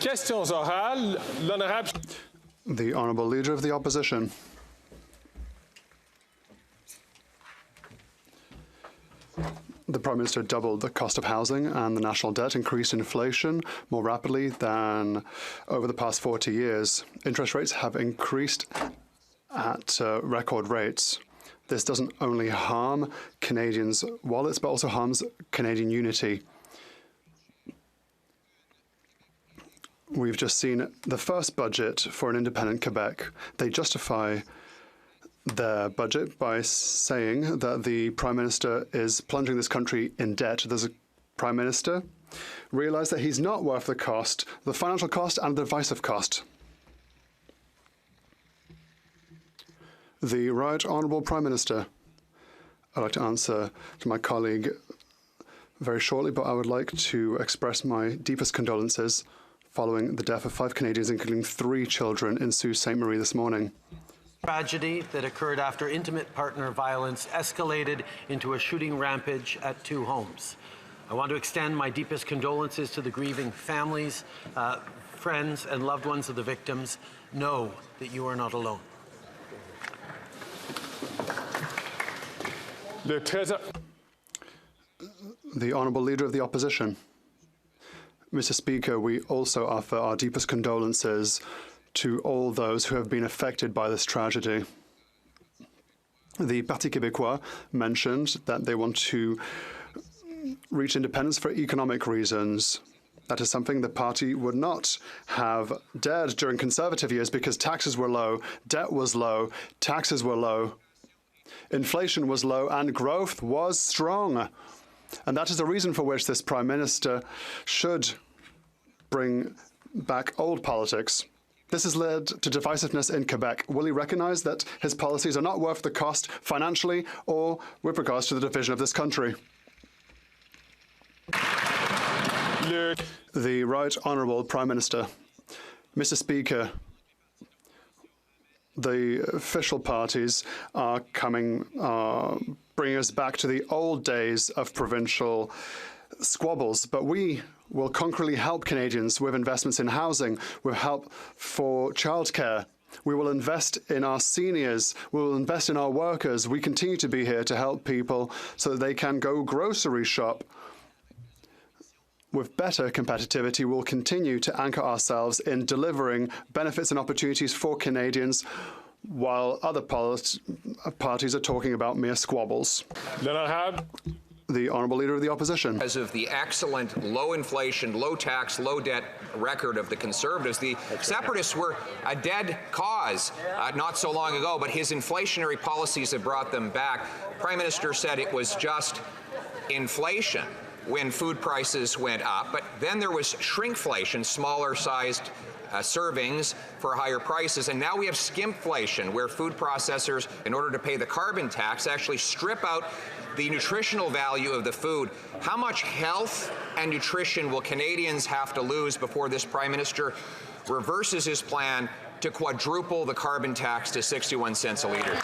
Questions orales. L'honorable. The Honourable Leader of the Opposition. The Prime Minister doubled the cost of housing, and the national debt increased inflation more rapidly than over the past 40 years. Interest rates have increased at record rates. This doesn't only harm Canadians' wallets, but also harms Canadian unity. We've just seen the first budget for an independent Quebec. They justify their budget by saying that the Prime Minister is plunging this country in debt. Does the Prime Minister realize that he's not worth the cost, the financial cost and the divisive cost? The Right Honourable Prime Minister. I'd like to answer to my colleague very shortly, but I would like to express my deepest condolences following the death of 5 Canadians, including 3 children, in Sault Ste. Marie this morning. Tragedy that occurred after intimate partner violence escalated into a shooting rampage at 2 homes. I want to extend my deepest condolences to the grieving families, friends, and loved ones of the victims. Know that you are not alone. The Honourable Leader of the Opposition. Mr. Speaker, we also offer our deepest condolences to all those who have been affected by this tragedy. The Parti Québécois mentioned that they want to reach independence for economic reasons. That is something the party would not have dared during Conservative years because taxes were low, debt was low, taxes were low, inflation was low, and growth was strong. And that is the reason for which this Prime Minister should bring back old politics. This has led to divisiveness in Quebec. Will he recognize that his policies are not worth the cost financially or with regards to the division of this country? The Right Honourable Prime Minister. Mr. Speaker, the official parties are bringing us back to the old days of provincial squabbles, but we will concretely help Canadians with investments in housing, with help for childcare. We will invest in our seniors. We will invest in our workers. We continue to be here to help people so that they can go grocery shop. With better competitivity, we'll continue to anchor ourselves in delivering benefits and opportunities for Canadians while other parties are talking about mere squabbles. The Honourable Leader of the Opposition. Because of the excellent low inflation, low tax, low debt record of the Conservatives, the Separatists were a dead cause not so long ago, but his inflationary policies have brought them back. Prime Minister said it was just inflation when food prices went up, but then there was shrinkflation, smaller sized servings for higher prices, and now we have skimpflation, where food processors, in order to pay the carbon tax, actually strip out the nutritional value of the food. How much health and nutrition will Canadians have to lose before this Prime Minister reverses his plan to quadruple the carbon tax to 61 cents a litre?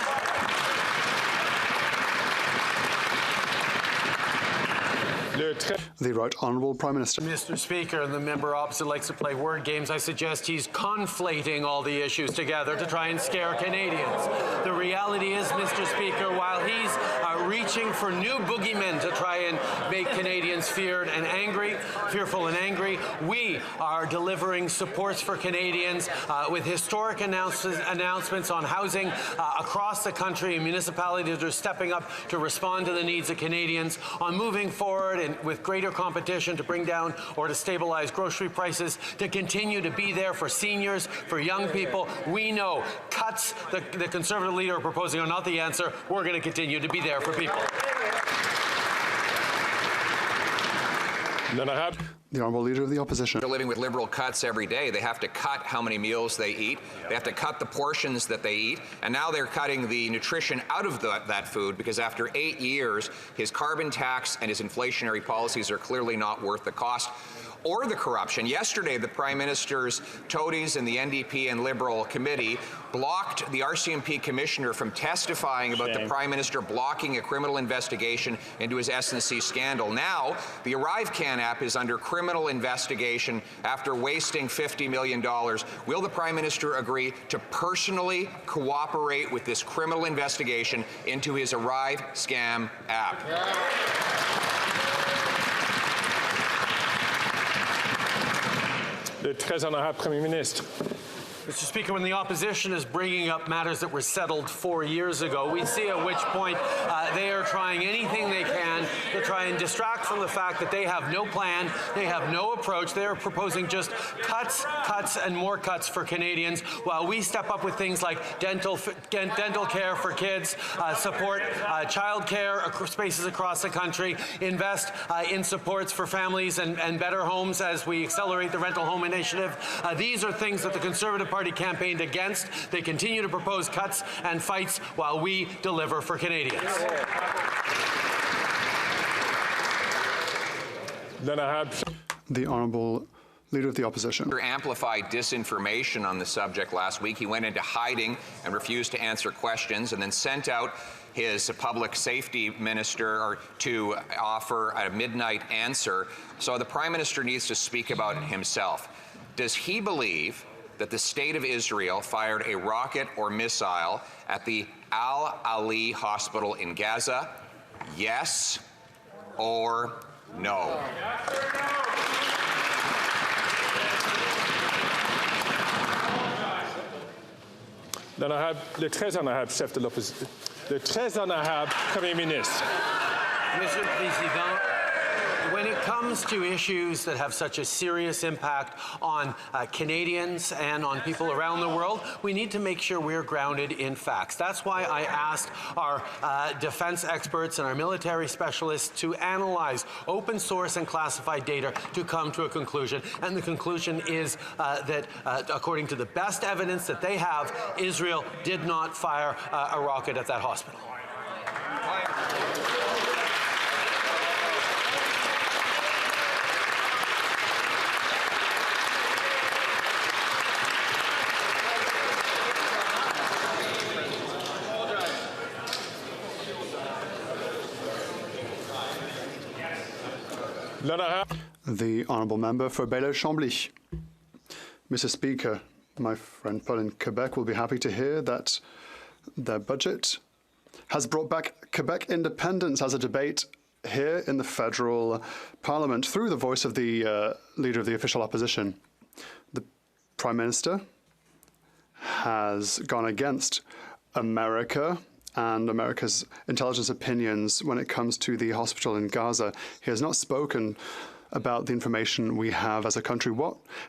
The Right Honourable Prime Minister. Mr. Speaker, the member opposite likes to play word games. I suggest he's conflating all the issues together to try and scare Canadians. The reality is, Mr. Speaker, while he's reaching for new boogeymen to try and make Canadians fearful and angry, we are delivering supports for Canadians with historic announcements on housing across the country, and municipalities are stepping up to respond to the needs of Canadians on moving forward and with greater competition to bring down or to stabilize grocery prices, to continue to be there for seniors, for young people. We know cuts the Conservative leader are proposing are not the answer. We're going to continue to be there for people. The Honourable Leader of the Opposition. They're living with Liberal cuts every day. They have to cut how many meals they eat. They have to cut the portions that they eat. And now they're cutting the nutrition out of that food, because after 8 years, his carbon tax and his inflationary policies are clearly not worth the cost. or the corruption. Yesterday, the Prime Minister's toadies in the NDP and Liberal committee blocked the RCMP commissioner from testifying about the Prime Minister blocking a criminal investigation into his SNC scandal. Now, the ArriveCan app is under criminal investigation after wasting $50 million. Will the Prime Minister agree to personally cooperate with this criminal investigation into his Arrive Scam app? Le très honorable Premier ministre. Mr. Speaker, when the opposition is bringing up matters that were settled 4 years ago, we see at which point they are trying anything they can to try and distract from the fact that they have no plan, they have no approach. They are proposing just cuts, cuts, and more cuts for Canadians, while we step up with things like dental care for kids, support child care spaces across the country, invest in supports for families and better homes as we accelerate the rental home initiative. These are things that the Conservative Party campaigned against. They continue to propose cuts and fights while we deliver for Canadians. The Honourable Leader of the Opposition. Amplified disinformation on the subject last week. He went into hiding and refused to answer questions, and then sent out his public safety minister to offer a midnight answer. So the Prime Minister needs to speak about it himself. Does he believe that the State of Israel fired a rocket or missile at the Al-Ali hospital in Gaza? Yes or no? Le très honorable chef de l'opposition. Le très honorable Premier ministre. Mr. President, when it comes to issues that have such a serious impact on Canadians and on people around the world, we need to make sure we're grounded in facts. That's why I asked our defense experts and our military specialists to analyze open source and classified data to come to a conclusion. And the conclusion is that according to the best evidence that they have, Israel did not fire a rocket at that hospital. The Honourable Member for Bailleul-Chambly. Mr. Speaker, my friend Paul in Quebec will be happy to hear that their budget has brought back Quebec independence as a debate here in the federal parliament through the voice of the leader of the official opposition. The Prime Minister has gone against America and America's intelligence opinions when it comes to the hospital in Gaza. He has not spoken about the information we have as a country.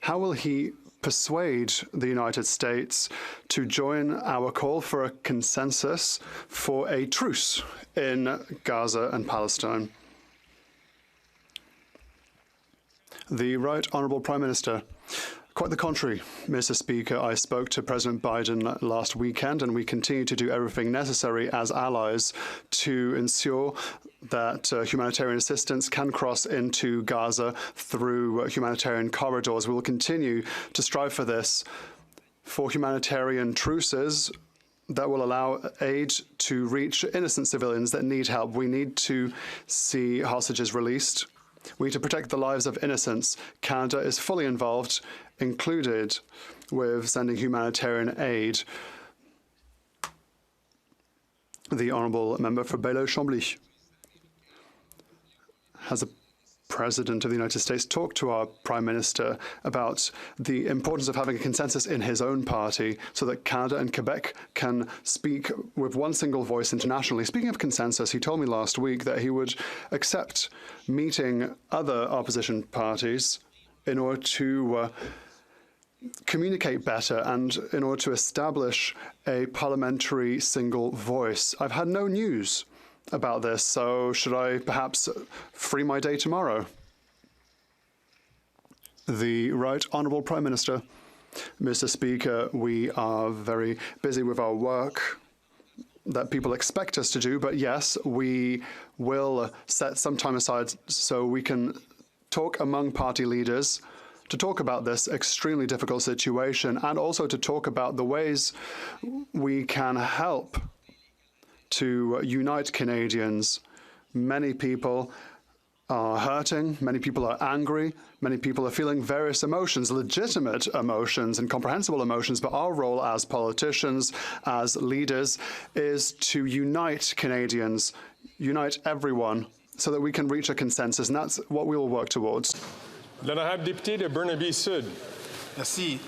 How will he persuade the United States to join our call for a consensus for a truce in Gaza and Palestine? The Right Honourable Prime Minister. Quite the contrary, Mr. Speaker. I spoke to President Biden last weekend, and we continue to do everything necessary as allies to ensure that humanitarian assistance can cross into Gaza through humanitarian corridors. We will continue to strive for this, for humanitarian truces that will allow aid to reach innocent civilians that need help. We need to see hostages released. We need to protect the lives of innocents. Canada is fully involved, included with sending humanitarian aid. The Honourable Member for Bailleul-Chambly. Has the President of the United States talked to our Prime Minister about the importance of having a consensus in his own party so that Canada and Quebec can speak with one single voice internationally? Speaking of consensus, he told me last week that he would accept meeting other opposition parties in order to communicate better and in order to establish a parliamentary single voice. I've had no news about this, so should I perhaps free my day tomorrow? The Right Honourable Prime Minister. Mr. Speaker, we are very busy with our work that people expect us to do, but yes, we will set some time aside so we can talk among party leaders, to talk about this extremely difficult situation, and also to talk about the ways we can help to unite Canadians. Many people are hurting, many people are angry, many people are feeling various emotions, legitimate emotions and comprehensible emotions, but our role as politicians, as leaders, is to unite Canadians, unite everyone, so that we can reach a consensus, and that's what we will work towards. L'honorable député de Burnaby Sud. Merci.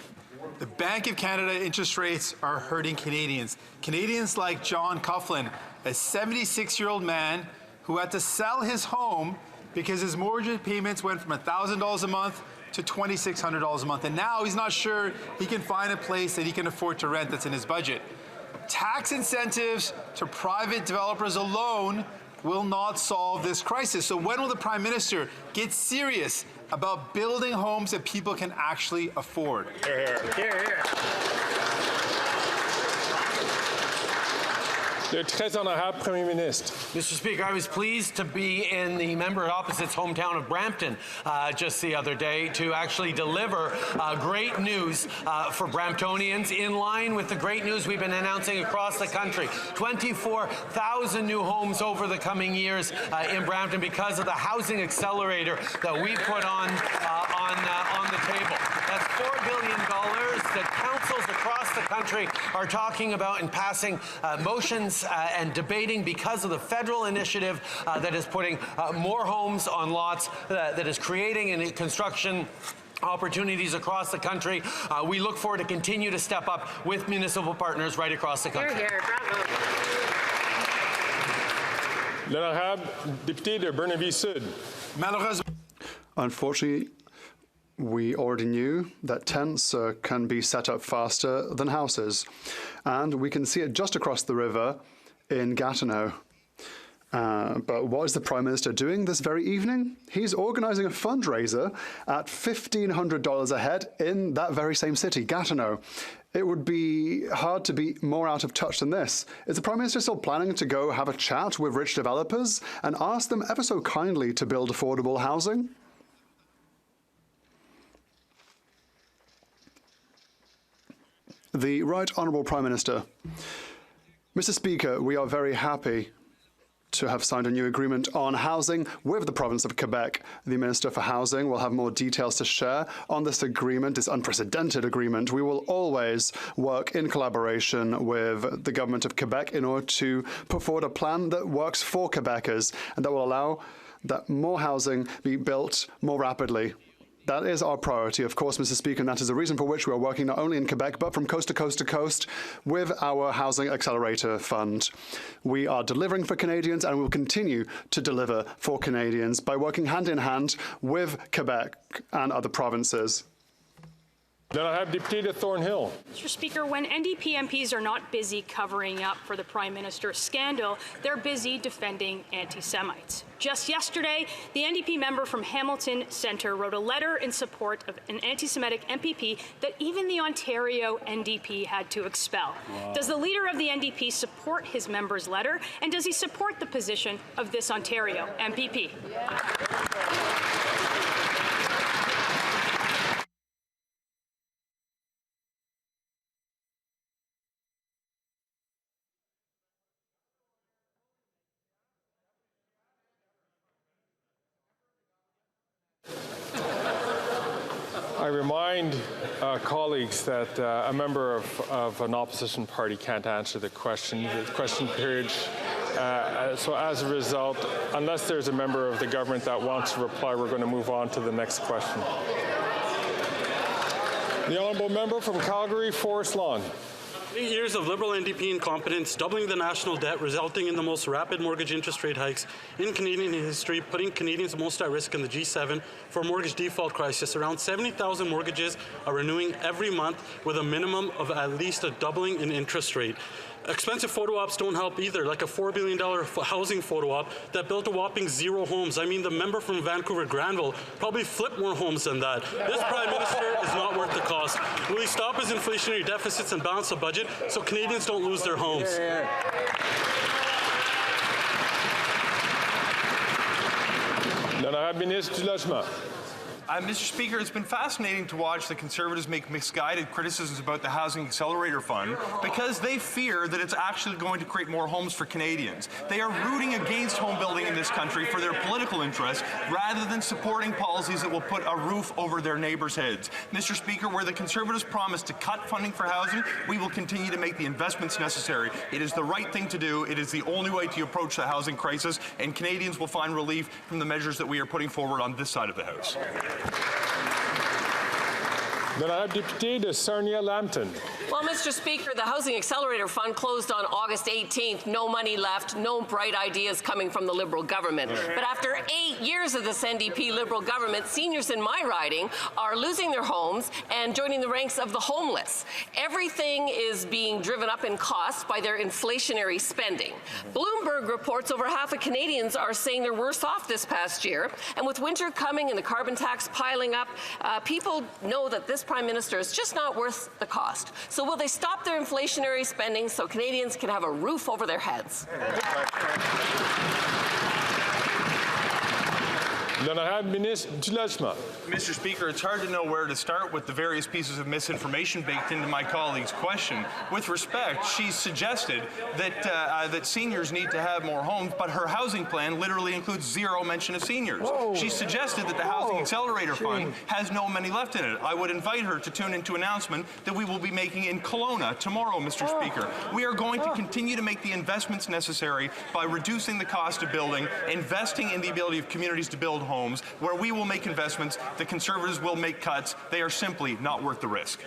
The Bank of Canada interest rates are hurting Canadians. Canadians like John Coughlin, a 76-year-old man who had to sell his home because his mortgage payments went from $1,000 a month to $2,600 a month. And now he's not sure he can find a place that he can afford to rent that's in his budget. Tax incentives to private developers alone will not solve this crisis. So when will the Prime Minister get serious about building homes that people can actually afford? Here, here. Le très honorable Premier ministre. Mr. Speaker, I was pleased to be in the member opposite's hometown of Brampton just the other day to actually deliver great news for Bramptonians in line with the great news we've been announcing across the country. 24,000 new homes over the coming years in Brampton because of the housing accelerator that we put on the table. That's $4 billion that councils across the country are talking about and passing motions and debating because of the federal initiative that is putting more homes on lots, that is creating and construction opportunities across the country. We look forward to continue to step up with municipal partners right across the country. Here, here, bravo. L'honorable député de Burnaby Sud. Malheureusement, Unfortunately, we already knew that tents can be set up faster than houses, and we can see it just across the river in Gatineau. But what is the Prime Minister doing this very evening? He's organising a fundraiser at $1,500 a head in that very same city, Gatineau. It would be hard to be more out of touch than this. Is the Prime Minister still planning to go have a chat with rich developers and ask them ever so kindly to build affordable housing? The Right Honourable Prime Minister. Mr. Speaker, we are very happy to have signed a new agreement on housing with the province of Quebec. The Minister for Housing will have more details to share on this agreement, this unprecedented agreement. We will always work in collaboration with the government of Quebec in order to put forward a plan that works for Quebecers and that will allow that more housing be built more rapidly. That is our priority, of course, Mr. Speaker, and that is the reason for which we are working not only in Quebec, but from coast to coast to coast with our Housing Accelerator Fund. We are delivering for Canadians and we will continue to deliver for Canadians by working hand in hand with Quebec and other provinces. L'honorable député de Thornhill. Mr. Speaker, when NDP MPs are not busy covering up for the Prime Minister's scandal, they're busy defending anti-Semites. Just yesterday, the NDP member from Hamilton Centre wrote a letter in support of an anti-Semitic MPP that even the Ontario NDP had to expel. Wow. Does the leader of the NDP support his member's letter, and does he support the position of this Ontario MPP? I remind colleagues that a member of an opposition party can't answer the question. The question period. So as a result, unless there's a member of the government that wants to reply, we're going to move on to the next question. The honourable member from Calgary, Forest Lawn. 8 years of Liberal NDP incompetence, doubling the national debt, resulting in the most rapid mortgage interest rate hikes in Canadian history, putting Canadians most at risk in the G7 for a mortgage default crisis. Around 70,000 mortgages are renewing every month with a minimum of at least a doubling in interest rate. Expensive photo ops don't help either, like a $4 billion housing photo op that built a whopping 0 homes. I mean, the member from Vancouver Granville probably flipped more homes than that. This Prime Minister is not worth the cost. Will he stop his inflationary deficits and balance the budget so Canadians don't lose their homes? L'honorable ministre du Logement. Mr. Speaker, it's been fascinating to watch the Conservatives make misguided criticisms about the Housing Accelerator Fund because they fear that it's actually going to create more homes for Canadians. They are rooting against home building in this country for their political interests rather than supporting policies that will put a roof over their neighbors' heads. Mr. Speaker, where the Conservatives promised to cut funding for housing, we will continue to make the investments necessary. It is the right thing to do. It is the only way to approach the housing crisis, and Canadians will find relief from the measures that we are putting forward on this side of the House. L'honorable député de Sarnia-Lambton. Well, Mr. Speaker, the Housing Accelerator Fund closed on August 18th. No money left, no bright ideas coming from the Liberal government. But after 8 years of this NDP Liberal government, seniors in my riding are losing their homes and joining the ranks of the homeless. Everything is being driven up in cost by their inflationary spending. Bloomberg reports over half of Canadians are saying they're worse off this past year. And with winter coming and the carbon tax piling up, people know that this Prime Minister is just not worth the cost. So will they stop their inflationary spending so Canadians can have a roof over their heads? L'honorable ministre du Logement. Mr. Speaker, it's hard to know where to start with the various pieces of misinformation baked into my colleague's question. With respect, she's suggested that that seniors need to have more homes, but her housing plan literally includes zero mention of seniors. She suggested that the Housing Accelerator Fund has no money left in it. I would invite her to tune into an announcement that we will be making in Kelowna tomorrow, Mr. Speaker. We are going to continue to make the investments necessary by reducing the cost of building, investing in the ability of communities to build homes. Where we will make investments, the Conservatives will make cuts. They are simply not worth the risk.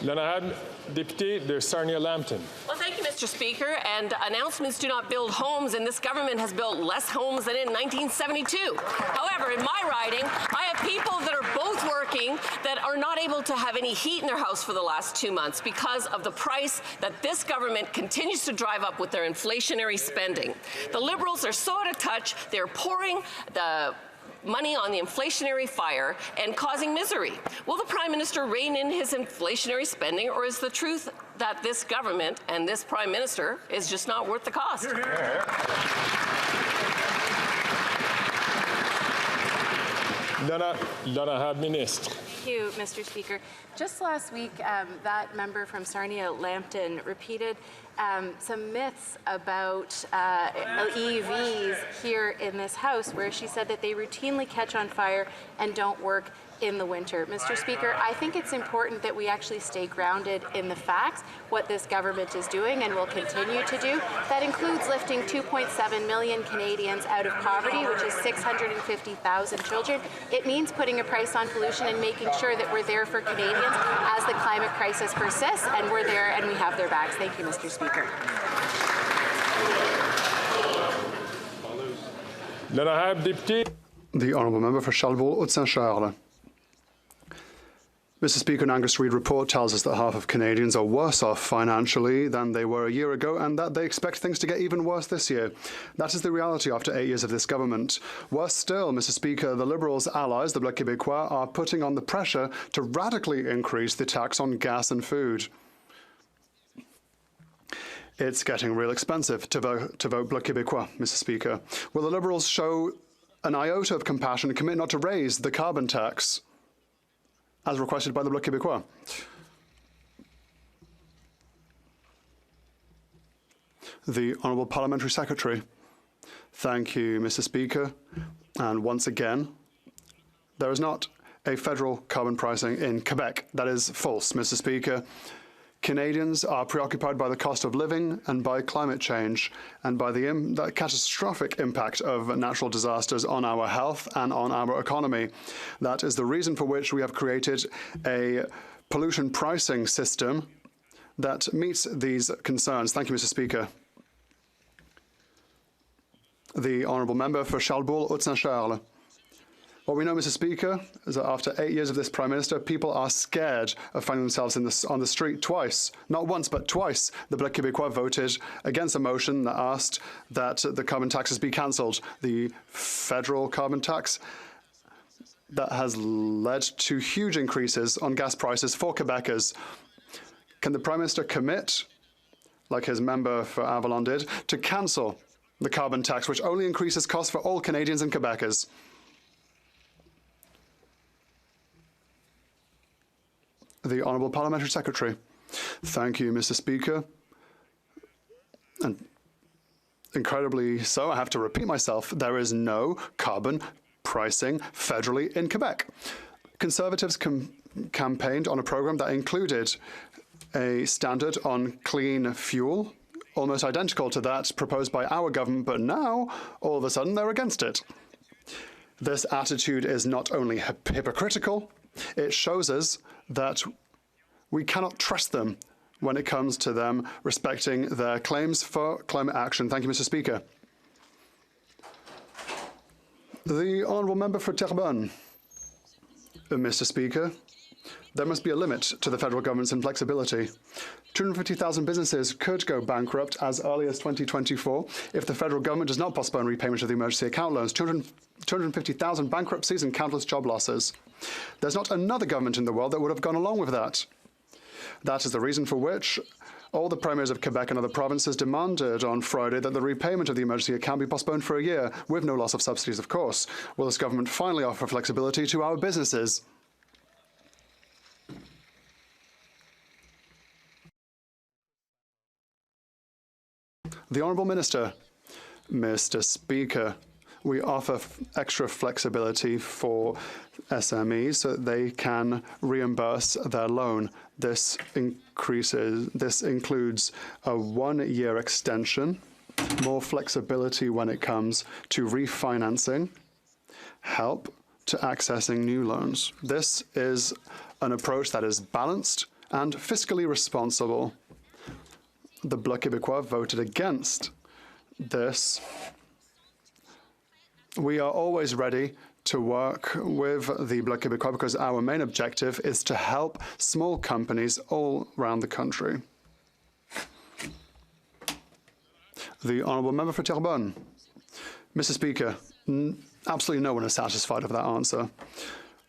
L'honorable député de Sarnia-Lambton. Well, thank you, Mr. Speaker. And announcements do not build homes, and this government has built less homes than in 1972. However, in my riding, I have people that are both working that are not able to have any heat in their house for the last 2 months because of the price that this government continues to drive up with their inflationary spending. The Liberals are so out of touch, they're pouring the money on the inflationary fire and causing misery. Will the Prime Minister rein in his inflationary spending, or is the truth that this government and this Prime Minister is just not worth the cost? L'honorable ministre. Thank you, Mr. Speaker. Just last week, that member from Sarnia-Lambton repeated some myths about EVs here in this House, where she said that they routinely catch on fire and don't work in the winter. Mr. Speaker, I think it's important that we actually stay grounded in the facts, what this government is doing and will continue to do. That includes lifting 2.7 million Canadians out of poverty, which is 650,000 children. It means putting a price on pollution and making sure that we're there for Canadians as the climate crisis persists, and we're there and we have their backs. Thank you, Mr. Speaker. L'honorable député. The Honourable Member for Charleville-Haute-Saint-Charles. Mr. Speaker, an Angus Reid report tells us that half of Canadians are worse off financially than they were a year ago, and that they expect things to get even worse this year. That is the reality after 8 years of this government. Worse still, Mr. Speaker, the Liberals' allies, the Bloc Québécois, are putting on the pressure to radically increase the tax on gas and food. It's getting real expensive to vote Bloc Québécois, Mr. Speaker. Will the Liberals show an iota of compassion and commit not to raise the carbon tax, as requested by the Bloc Québécois? The Honourable Parliamentary Secretary. Thank you, Mr. Speaker. And once again, there is not a federal carbon pricing in Quebec. That is false, Mr. Speaker. Canadians are preoccupied by the cost of living and by climate change and by the catastrophic impact of natural disasters on our health and on our economy. That is the reason for which we have created a pollution pricing system that meets these concerns. Thank you, Mr. Speaker. The Honourable Member for Charlebourg-Haute-Saint-Charles. What we know, Mr. Speaker, is that after 8 years of this Prime Minister, people are scared of finding themselves on the street twice. Not once, but twice. The Bloc Québécois voted against a motion that asked that the carbon taxes be cancelled. The federal carbon tax that has led to huge increases on gas prices for Quebecers. Can the Prime Minister commit, like his member for Avalon did, to cancel the carbon tax, which only increases costs for all Canadians and Quebecers. The Honourable Parliamentary Secretary. Thank you, Mr. Speaker. And incredibly so, I have to repeat myself, there is no carbon pricing federally in Quebec. Conservatives campaigned on a program that included a standard on clean fuel, almost identical to that proposed by our government, but now, all of a sudden, they're against it. This attitude is not only hypocritical, it shows us that we cannot trust them when it comes to them respecting their claims for climate action. Thank you, Mr. Speaker. The Honourable Member for Terrebonne. Mr. Speaker, there must be a limit to the federal government's inflexibility. 250,000 businesses could go bankrupt as early as 2024 if the federal government does not postpone repayment of the emergency account loans. 250,000 bankruptcies and countless job losses. There's not another government in the world that would have gone along with that. That is the reason for which all the premiers of Quebec and other provinces demanded on Friday that the repayment of the emergency account be postponed for a year, with no loss of subsidies, of course. Will this government finally offer flexibility to our businesses? The Honourable Minister. Mr. Speaker, we offer extra flexibility for SMEs so that they can reimburse their loan. This includes a one-year extension, more flexibility when it comes to refinancing, help to accessing new loans. This is an approach that is balanced and fiscally responsible. The Bloc Québécois voted against this. We are always ready to work with the Bloc Québécois because our main objective is to help small companies all around the country. The Honourable Member for Terrebonne. Mr. Speaker, absolutely no one is satisfied with that answer.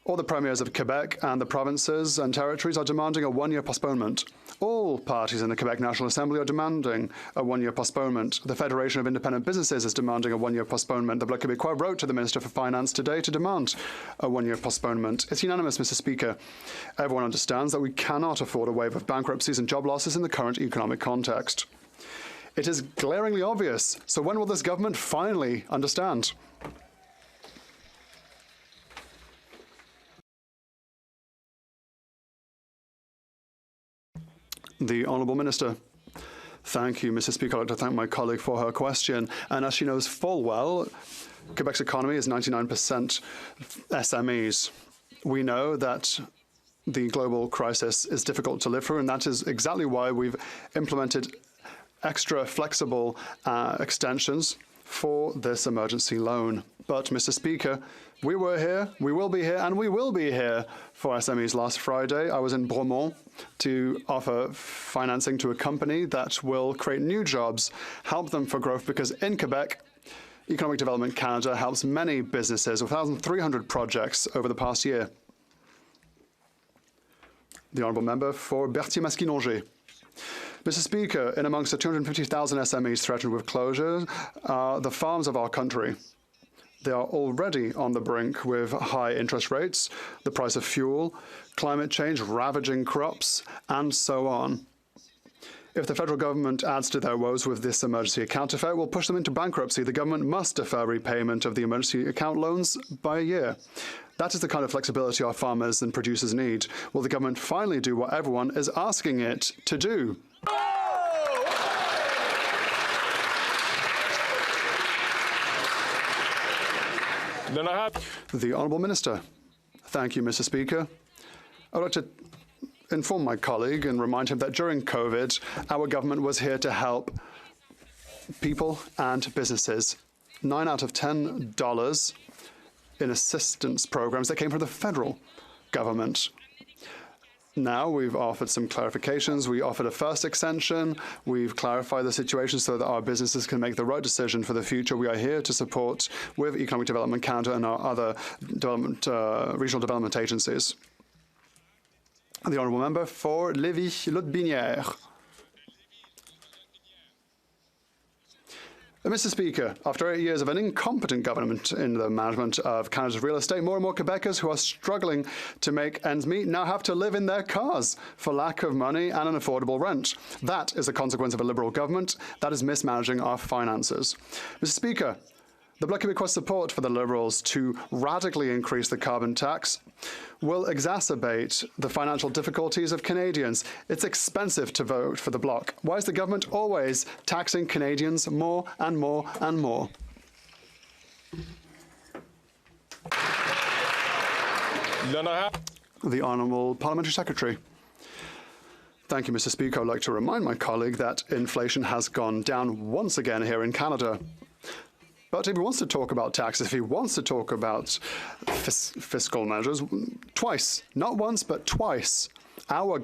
All the premiers of Quebec and the provinces and territories are demanding a one-year postponement. All parties in the Quebec National Assembly are demanding a one-year postponement. The Federation of Independent Businesses is demanding a one-year postponement. The Bloc Québécois wrote to the Minister for Finance today to demand a one-year postponement. It's unanimous, Mr. Speaker. Everyone understands that we cannot afford a wave of bankruptcies and job losses in the current economic context. It is glaringly obvious. So when will this government finally understand? The Honourable Minister. Thank you, Mr. Speaker. I'd like to thank my colleague for her question. And as she knows full well, Quebec's economy is 99% SMEs. We know that the global crisis is difficult to live through, and that is exactly why we've implemented extra flexible extensions for this emergency loan. But, Mr. Speaker, we were here, we will be here, and we will be here for SMEs. Last Friday, I was in Bromont to offer financing to a company that will create new jobs, help them for growth, because in Quebec, Economic Development Canada helps many businesses with 1,300 projects over the past year. The Honourable Member for Berthier-Masquinongé. Mr. Speaker, in amongst the 250,000 SMEs threatened with closure are the farms of our country. They are already on the brink with high interest rates, the price of fuel, climate change ravaging crops, and so on. If the federal government adds to their woes with this emergency account affair, it will push them into bankruptcy. The government must defer repayment of the emergency account loans by a year. That is the kind of flexibility our farmers and producers need. Will the government finally do what everyone is asking it to do? Then I have the Honourable Minister. Thank you, Mr. Speaker. I'd like to inform my colleague and remind him that during COVID, our government was here to help people and businesses. 9 out of $10 in assistance programs that came from the federal government. Now we've offered some clarifications. We offered a first extension. We've clarified the situation so that our businesses can make the right decision for the future. We are here to support with Economic Development Canada and our other regional development agencies. The Honourable Member for Lévis-Lotbinière. Mr. Speaker, after 8 years of an incompetent government in the management of Canada's real estate, more and more Quebecers who are struggling to make ends meet now have to live in their cars for lack of money and an affordable rent. That is a consequence of a Liberal government that is mismanaging our finances. Mr. Speaker, the Bloc Québécois support for the Liberals to radically increase the carbon tax will exacerbate the financial difficulties of Canadians. It's expensive to vote for the Bloc. Why is the government always taxing Canadians more and more and more? The Honourable Parliamentary Secretary. Thank you, Mr. Speaker. I'd like to remind my colleague that inflation has gone down once again here in Canada. But if he wants to talk about taxes, if he wants to talk about fiscal measures, twice, not once, but twice, our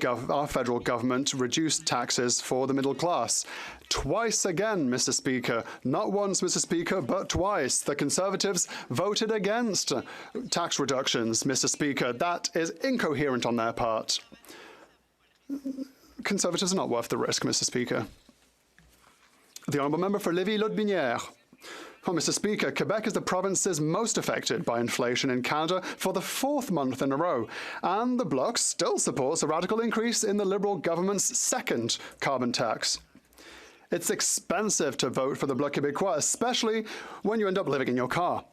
federal government reduced taxes for the middle class. Twice again, Mr. Speaker. Not once, Mr. Speaker, but twice. The Conservatives voted against tax reductions, Mr. Speaker. That is incoherent on their part. Conservatives are not worth the risk, Mr. Speaker. The Honourable Member for Lévis-Lotbinière. Well, Mr. Speaker, Quebec is the provinces most affected by inflation in Canada for the 4th month in a row, and the Bloc still supports a radical increase in the Liberal government's second carbon tax. It's expensive to vote for the Bloc Québécois, especially when you end up living in your car.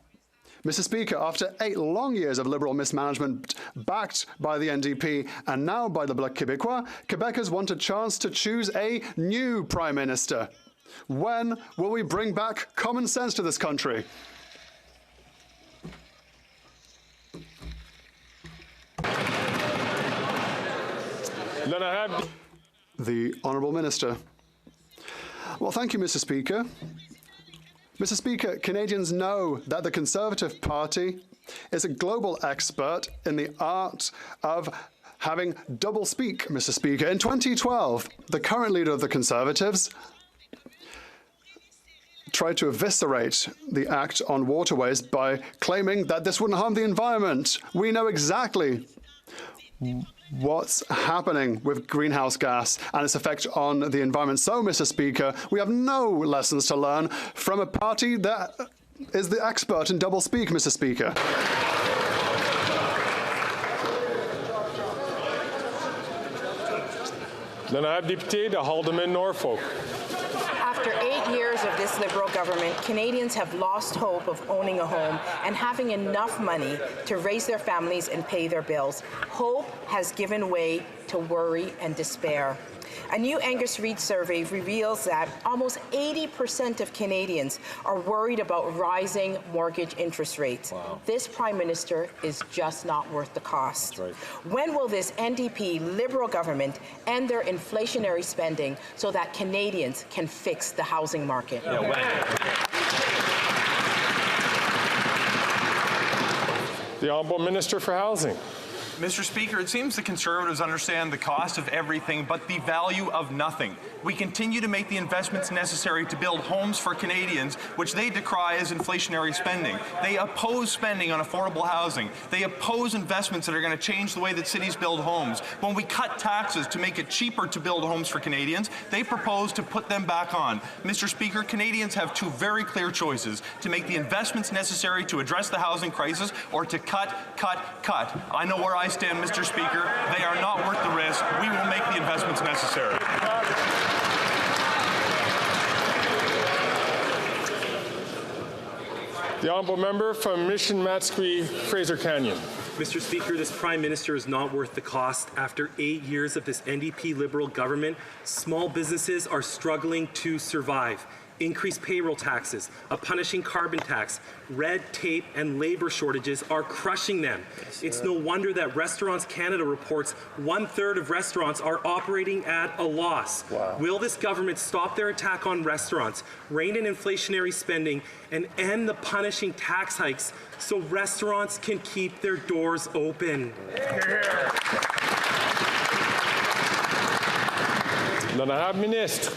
Mr. Speaker, after 8 long years of Liberal mismanagement backed by the NDP and now by the Bloc Québécois, Quebecers want a chance to choose a new Prime Minister. When will we bring back common sense to this country? The Honourable Minister. Well, thank you, Mr. Speaker. Mr. Speaker, Canadians know that the Conservative Party is a global expert in the art of having double speak, Mr. Speaker. In 2012, the current leader of the Conservatives tried to eviscerate the Act on Waterways by claiming that this wouldn't harm the environment. We know exactly what's happening with greenhouse gas and its effect on the environment. So, Mr. Speaker, we have no lessons to learn from a party that is the expert in double speak, Mr. Speaker. L'honorable député de Haldimand-Norfolk. After 8 years of this Liberal government, Canadians have lost hope of owning a home and having enough money to raise their families and pay their bills. Hope has given way to worry and despair. A new Angus Reid survey reveals that almost 80% of Canadians are worried about rising mortgage interest rates. Wow. This Prime Minister is just not worth the cost. Right. When will this NDP Liberal government end their inflationary spending so that Canadians can fix the housing market? Yeah, The Honourable Minister for Housing. Mr. Speaker, it seems the Conservatives understand the cost of everything but the value of nothing. We continue to make the investments necessary to build homes for Canadians, which they decry as inflationary spending. They oppose spending on affordable housing. They oppose investments that are going to change the way that cities build homes. When we cut taxes to make it cheaper to build homes for Canadians, they propose to put them back on. Mr. Speaker, Canadians have 2 very clear choices: to make the investments necessary to address the housing crisis, or to cut. I know where I stand, Mr. Speaker. They are not worth the risk. We will make the investments necessary. The Honourable Member from Mission-Matsqui, Fraser Canyon. Mr. Speaker, this Prime Minister is not worth the cost. After 8 years of this NDP Liberal government, small businesses are struggling to survive. Increased payroll taxes, a punishing carbon tax, red tape, and labor shortages are crushing them. It's no wonder that Restaurants Canada reports 1/3 of restaurants are operating at a loss. Wow. Will this government stop their attack on restaurants, rein in inflationary spending, and end the punishing tax hikes so restaurants can keep their doors open? L'honorable Ministre.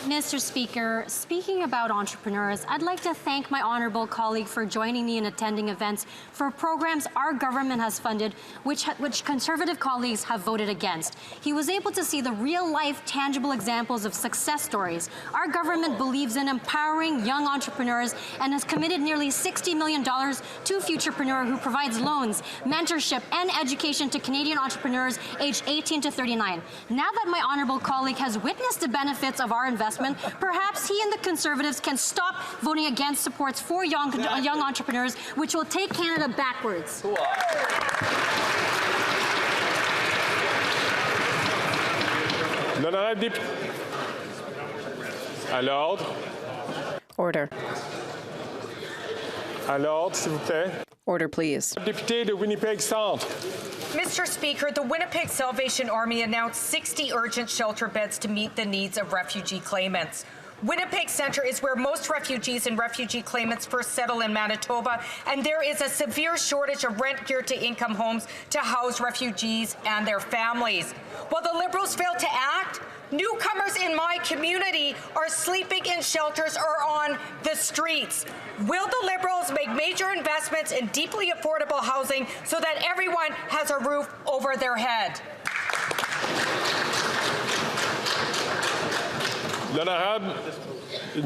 Mr. Speaker, speaking about entrepreneurs, I'd like to thank my honourable colleague for joining me in attending events for programs our government has funded, which Conservative colleagues have voted against. He was able to see the real-life, tangible examples of success stories. Our government believes in empowering young entrepreneurs and has committed nearly $60 million to Futurepreneur, who provides loans, mentorship, and education to Canadian entrepreneurs aged 18 to 39. Now that my honourable colleague has witnessed the benefits of our investment, perhaps he and the Conservatives can stop voting against supports for young entrepreneurs, which will take Canada backwards. L'honorable député. À l'ordre. Order. À l'ordre, s'il vous plaît. Order, please. Député de Winnipeg Centre. Mr. Speaker, the Winnipeg Salvation Army announced 60 urgent shelter beds to meet the needs of refugee claimants. Winnipeg Centre is where most refugees and refugee claimants first settle in Manitoba, and there is a severe shortage of rent-geared-to-income homes to house refugees and their families. While the Liberals failed to act, newcomers in my community are sleeping in shelters or on the streets. Will the Liberals make major investments in deeply affordable housing so that everyone has a roof over their head? L'honorable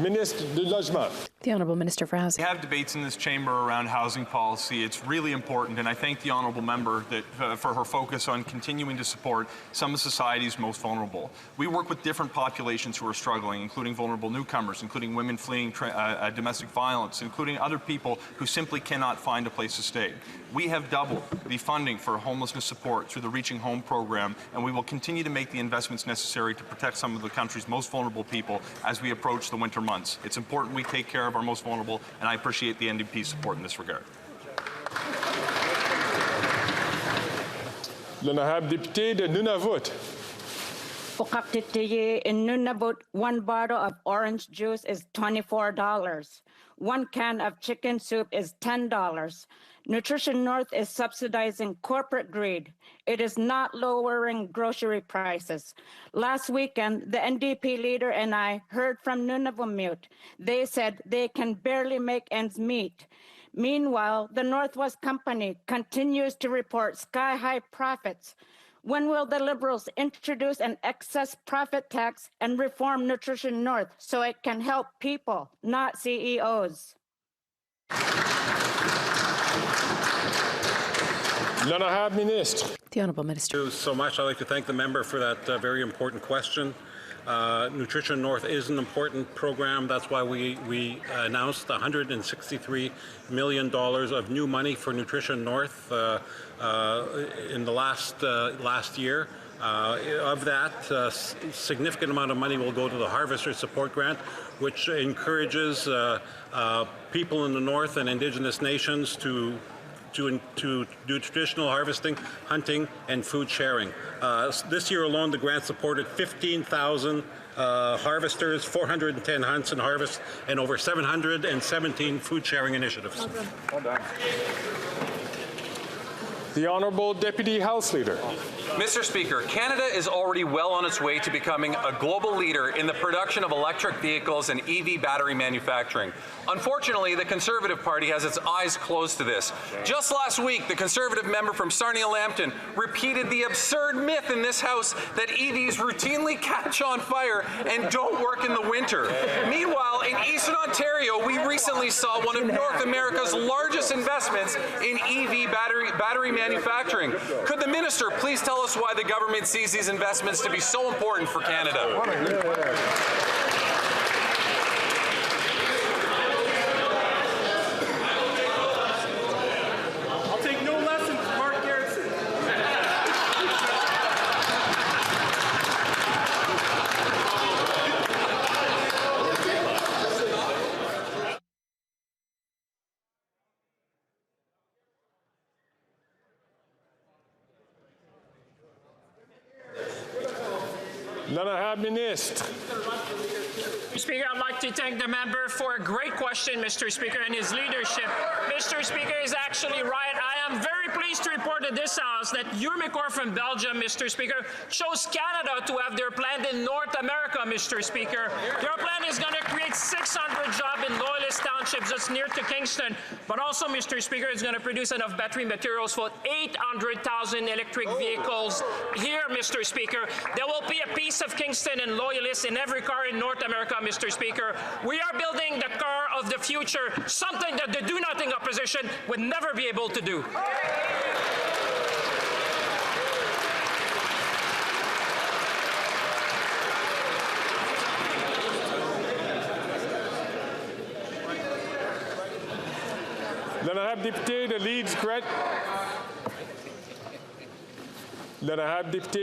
ministre du Logement. The Honourable Minister for Housing. We have debates in this chamber around housing policy. It's really important, and I thank the honourable member for her focus on continuing to support some of society's most vulnerable. We work with different populations who are struggling, including vulnerable newcomers, including women fleeing domestic violence, including other people who simply cannot find a place to stay. We have doubled the funding for homelessness support through the Reaching Home program, and we will continue to make the investments necessary to protect some of the country's most vulnerable people as we approach the winter months. It's important we take care of our most vulnerable, and I appreciate the NDP's support in this regard. L'honorable député de Nunavut. In Nunavut, one bottle of orange juice is $24. One can of chicken soup is $10. Nutrition North is subsidizing corporate greed. It is not lowering grocery prices. Last weekend, the NDP leader and I heard from Nunavummiut. They said they can barely make ends meet. Meanwhile, the Northwest Company continues to report sky-high profits. When will the Liberals introduce an excess profit tax and reform Nutrition North so it can help people, not CEOs? L'honorable ministre. The Honourable Minister. Thank you so much. I'd like to thank the member for that very important question. Nutrition North is an important program. That's why we announced $163 million of new money for Nutrition North in the last year. Of that, significant amount of money will go to the Harvester Support Grant, which encourages people in the North and Indigenous nations to do traditional harvesting, hunting, and food sharing. This year alone, the grant supported 15,000 harvesters, 410 hunts and harvests, and over 717 food sharing initiatives. Well done. The Honourable Deputy House Leader. Mr. Speaker, Canada is already well on its way to becoming a global leader in the production of electric vehicles and EV battery manufacturing. Unfortunately, the Conservative Party has its eyes closed to this. Just last week, the Conservative member from Sarnia-Lambton repeated the absurd myth in this House that EVs routinely catch on fire and don't work in the winter. Meanwhile, in Eastern Ontario, we recently saw one of North America's largest investments in EV battery manufacturing. Could the minister please tell us why the government sees these investments to be so important for Canada? I'll take no lessons from Mark Garrison. L'honorable ministre. Speaker, I'd like to thank the member for a great question, Mr. Speaker, and his leadership. Mr. Speaker is actually right. I am very pleased pleased to report to this House that Umicore from Belgium, Mr. Speaker, chose Canada to have their plant in North America, Mr. Speaker. Their plant is going to create 600 jobs in Loyalist Township just near to Kingston, but also, Mr. Speaker, it's going to produce enough battery materials for 800,000 electric vehicles here, Mr. Speaker. There will be a piece of Kingston and Loyalist in every car in North America, Mr. Speaker. We are building the car of the future, something that the do-nothing opposition would never be able to do. L'honorable député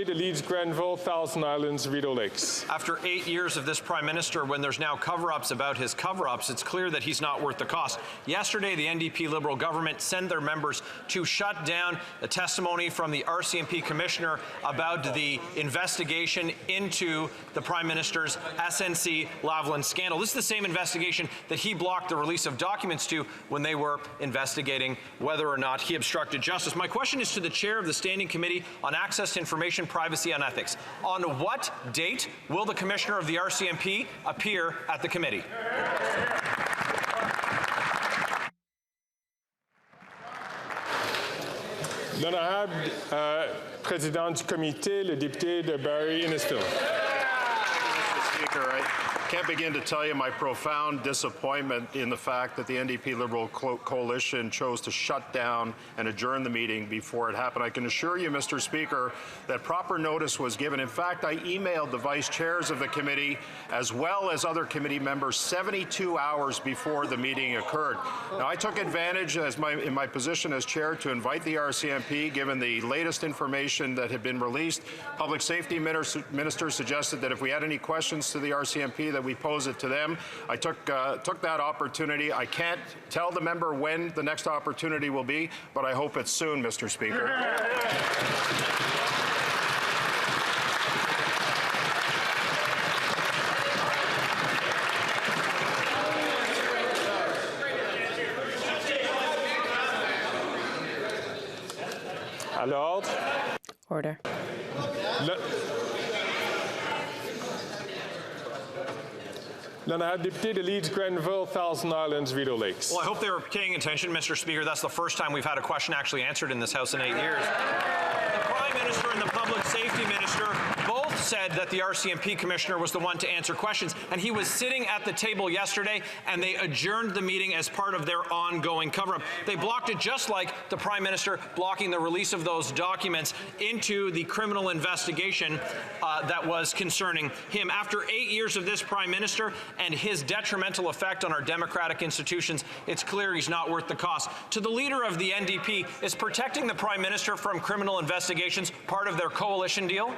de Leeds Grenville, Thousand Islands, Rideau Lakes. After 8 years of this Prime Minister, when there's now cover-ups about his cover-ups, it's clear that he's not worth the cost. Yesterday, the NDP Liberal government sent their members to shut down the testimony from the RCMP Commissioner about the investigation into the Prime Minister's SNC-Lavalin scandal. This is the same investigation that he blocked the release of documents to when they were investigating whether or not he obstructed justice. My question is to the Chair of the Standing Committee on Access to Information, Privacy and Ethics. On what date will the Commissioner of the RCMP appear at the committee? L'honorable président du comité, le député de Barrie Innisfil. Mr. Speaker, I can't begin to tell you my profound disappointment in the fact that the NDP Liberal coalition chose to shut down and adjourn the meeting before it happened. I can assure you, Mr. Speaker, that proper notice was given. In fact, I emailed the vice chairs of the committee as well as other committee members 72 hours before the meeting occurred. Now, I took advantage in my position as chair to invite the RCMP, given the latest information that had been released. Public Safety Minister suggested that if we had any questions to the RCMP, that we pose it to them. I took that opportunity. I can't tell the member when the next opportunity will be, but I hope it's soon, Mr. Speaker. À l'ordre. Order. L'honorable député de Leeds Grenville, Thousand Islands, Rideau Lakes. Well, I hope they were paying attention, Mr. Speaker. That's the first time we've had a question actually answered in this House in 8 years. The Prime Minister and the Public Safety Minister both said that the RCMP Commissioner was the one to answer questions, and he was sitting at the table yesterday, and they adjourned the meeting as part of their ongoing cover-up. They blocked it just like the Prime Minister blocking the release of those documents into the criminal investigation that was concerning him. After 8 years of this Prime Minister and his detrimental effect on our democratic institutions, it's clear he's not worth the cost. To the leader of the NDP, is protecting the Prime Minister from criminal investigations part of their coalition deal?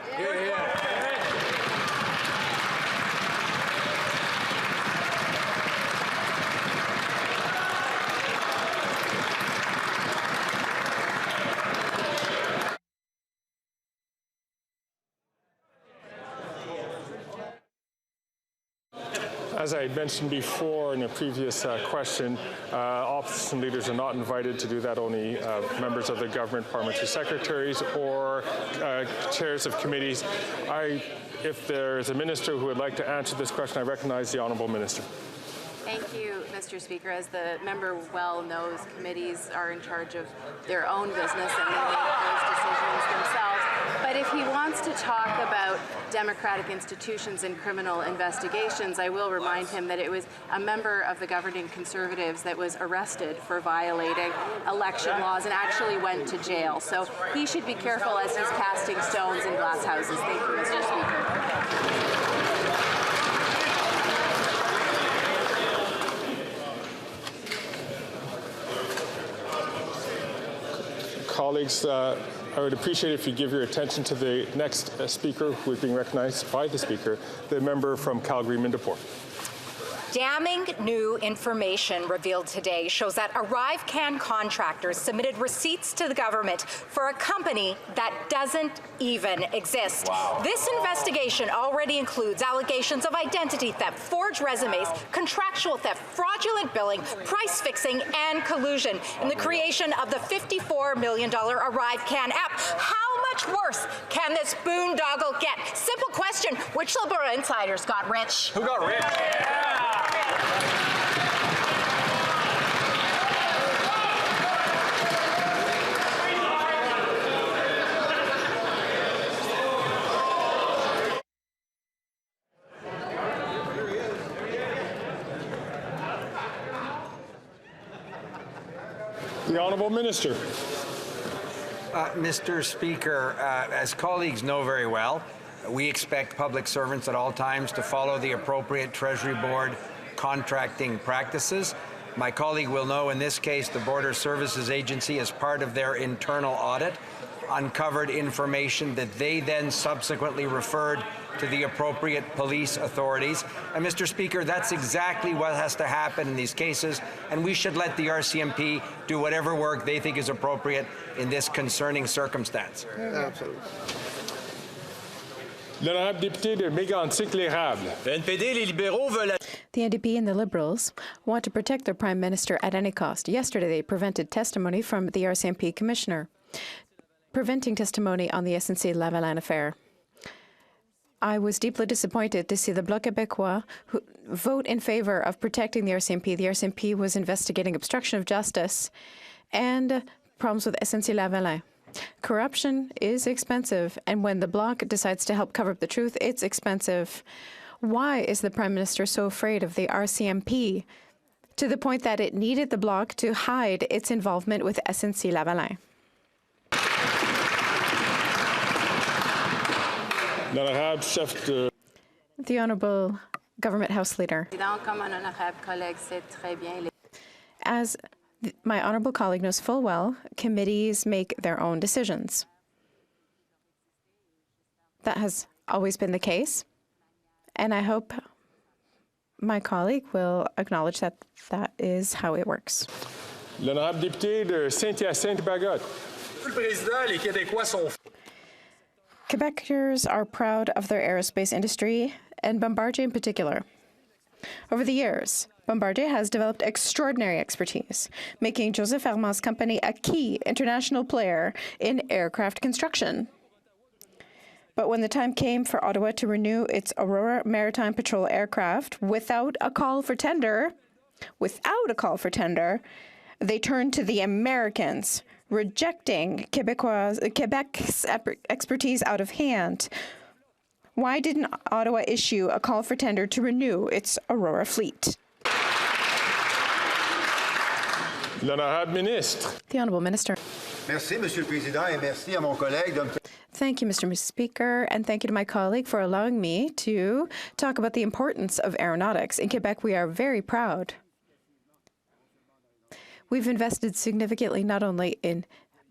As I mentioned before in a previous question, opposition leaders are not invited to do that, only members of the government, parliamentary secretaries, or chairs of committees. If there is a minister who would like to answer this question, I recognize the Honourable Minister. Thank you, Mr. Speaker. As the member well knows, committees are in charge of their own business and they make those decisions themselves. But if he wants to talk about democratic institutions and criminal investigations, I will remind him that it was a member of the governing Conservatives that was arrested for violating election laws and actually went to jail. So he should be careful as he's casting stones in glass houses. Thank you, Mr. Speaker. Colleagues, I would appreciate if you give your attention to the next speaker who is being recognized by the Speaker, the member from Calgary-Mindapore. Damning new information revealed today shows that Arrive Can contractors submitted receipts to the government for a company that doesn't even exist. Wow. This investigation already includes allegations of identity theft, forged resumes, contractual theft, fraudulent billing, price fixing, and collusion in the creation of the $54 million Arrive Can app. How much worse can this boondoggle get? Simple question, which Liberal insiders got rich? Who got rich? The Honourable Minister. Mr. Speaker, as colleagues know very well, we expect public servants at all times to follow the appropriate Treasury Board contracting practices. My colleague will know in this case the Border Services Agency, as part of their internal audit, uncovered information that they then subsequently referred to the appropriate police authorities. And Mr. Speaker, that's exactly what has to happen in these cases, and we should let the RCMP do whatever work they think is appropriate in this concerning circumstance. Absolutely. L'honorable député de Mégantic-l'Érable. The NDP and the Liberals want to protect their Prime Minister at any cost. Yesterday, they prevented testimony from the RCMP Commissioner, preventing testimony on the SNC-Lavalin affair. I was deeply disappointed to see the Bloc Québécois vote in favor of protecting the RCMP. The RCMP was investigating obstruction of justice and problems with SNC-Lavalin. Corruption is expensive, and when the Bloc decides to help cover up the truth, it's expensive. Why is the Prime Minister so afraid of the RCMP to the point that it needed the Bloc to hide its involvement with SNC-Lavalin? The Honourable Government House Leader. As my honourable colleague knows full well, committees make their own decisions. That has always been the case, and I hope my colleague will acknowledge that that is how it works. L'honorable député de Saint-Hyacinthe-Bagotte. Quebecers are proud of their aerospace industry, and Bombardier in particular. Over the years, Bombardier has developed extraordinary expertise, making Joseph Armand's company a key international player in aircraft construction. But when the time came for Ottawa to renew its Aurora Maritime Patrol aircraft without a call for tender, they turned to the Americans, rejecting Quebec's expertise out of hand. Why didn't Ottawa issue a call for tender to renew its Aurora fleet? L'honorable ministre. The Honourable Minister. Merci, Monsieur le Président, et merci à mon collègue de me... Thank you, Mr. Speaker, and thank you to my colleague for allowing me to talk about the importance of aeronautics. In Quebec, we are very proud. We've invested significantly not only in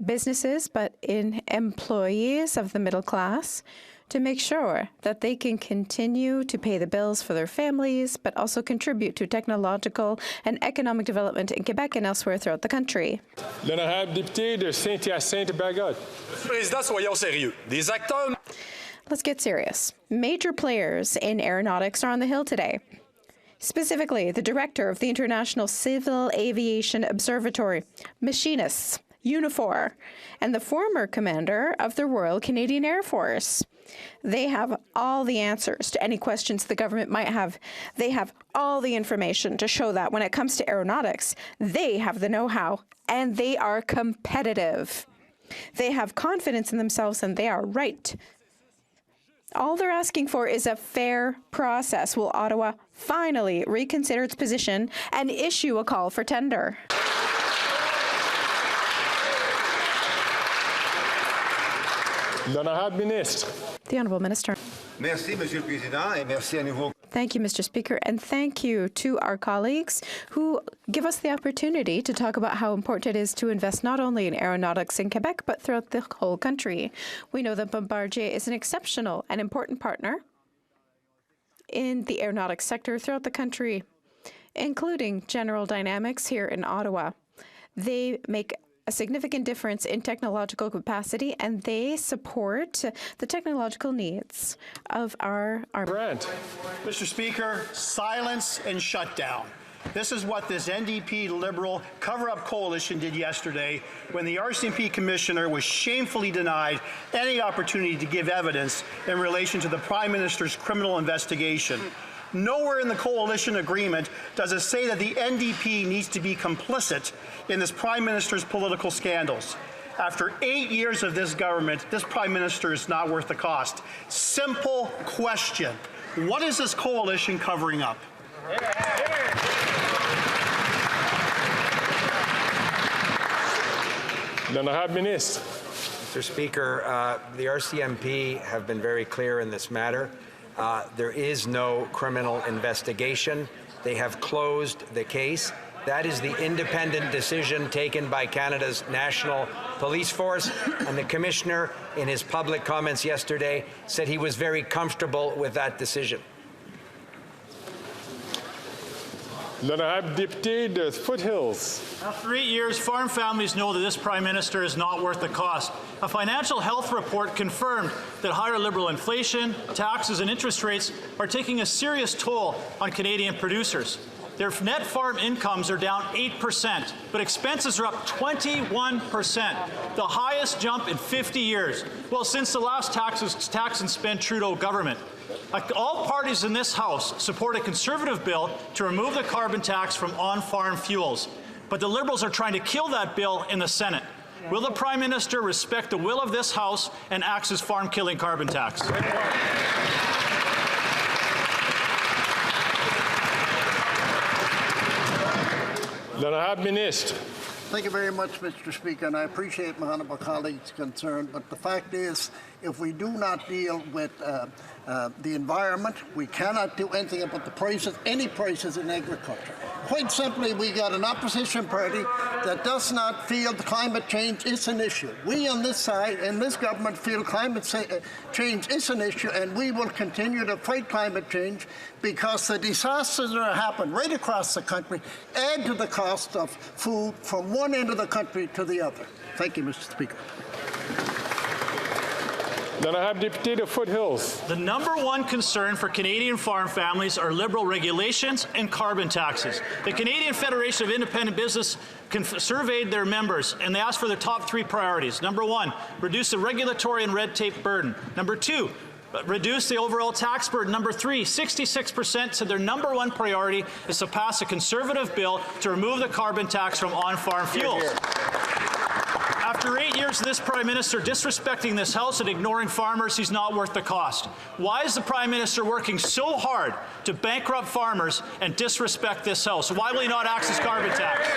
businesses, but in employees of the middle class to make sure that they can continue to pay the bills for their families, but also contribute to technological and economic development in Quebec and elsewhere throughout the country. L'honorable député de Saint-Hyacinthe-Bagotte. Président, soyons sérieux. Des acteurs... Let's get serious. Major players in aeronautics are on the Hill today. Specifically, the director of the International Civil Aviation Observatory, machinists, Unifor, and the former commander of the Royal Canadian Air Force. They have all the answers to any questions the government might have. They have all the information to show that when it comes to aeronautics, they have the know-how and they are competitive. They have confidence in themselves and they are right. All they're asking for is a fair process. Will Ottawa finally reconsider its position and issue a call for tender? L'honorable ministre. The Honourable Minister. Merci, Monsieur le Président, et merci à nouveau. Thank you, Mr. Speaker, and thank you to our colleagues who give us the opportunity to talk about how important it is to invest not only in aeronautics in Quebec, but throughout the whole country. We know that Bombardier is an exceptional and important partner in the aeronautics sector throughout the country. including General Dynamics here in Ottawa. They make a significant difference in technological capacity, and they support the technological needs of our army. Mr. Speaker, silence and shutdown. This is what this NDP Liberal cover-up coalition did yesterday when the RCMP commissioner was shamefully denied any opportunity to give evidence in relation to the Prime Minister's criminal investigation. Nowhere in the coalition agreement does it say that the NDP needs to be complicit in this Prime Minister's political scandals. After 8 years of this government, this Prime Minister is not worth the cost. Simple question. What is this coalition covering up? Mr. Speaker, the RCMP have been very clear in this matter. There is no criminal investigation. They have closed the case. That is the independent decision taken by Canada's National Police Force, and the Commissioner, in his public comments yesterday, said he was very comfortable with that decision. L'honorable député de Foothills. After 8 years, farm families know that this Prime Minister is not worth the cost. A financial health report confirmed that higher Liberal inflation, taxes and interest rates are taking a serious toll on Canadian producers. Their net farm incomes are down 8%, but expenses are up 21%, the highest jump in 50 years. Well, since the last tax and spend Trudeau government. All parties in this House support a Conservative bill to remove the carbon tax from on-farm fuels. But the Liberals are trying to kill that bill in the Senate. Will the Prime Minister respect the will of this House and axe his farm-killing carbon tax? L'honorable ministre. Thank you very much, Mr. Speaker, and I appreciate my honourable colleague's concern, but the fact is, if we do not deal with the environment, we cannot do anything about the prices, any prices in agriculture. Quite simply, we got an opposition party that does not feel the climate change is an issue. We on this side, and this government, feel climate change is an issue, and we will continue to fight climate change because the disasters that happen right across the country add to the cost of food from one end of the country to the other. Thank you, Mr. Speaker. L'honorable député de Foothills. The number one concern for Canadian farm families are Liberal regulations and carbon taxes. The Canadian Federation of Independent Business surveyed their members, and they asked for their top 3 priorities. Number 1, reduce the regulatory and red tape burden. Number 2, reduce the overall tax burden. Number 3, 66% said their number 1 priority is to pass a Conservative bill to remove the carbon tax from on-farm fuels. After 8 years of this Prime Minister disrespecting this House and ignoring farmers, he's not worth the cost. Why is the Prime Minister working so hard to bankrupt farmers and disrespect this House? Why will he not axe his carbon tax?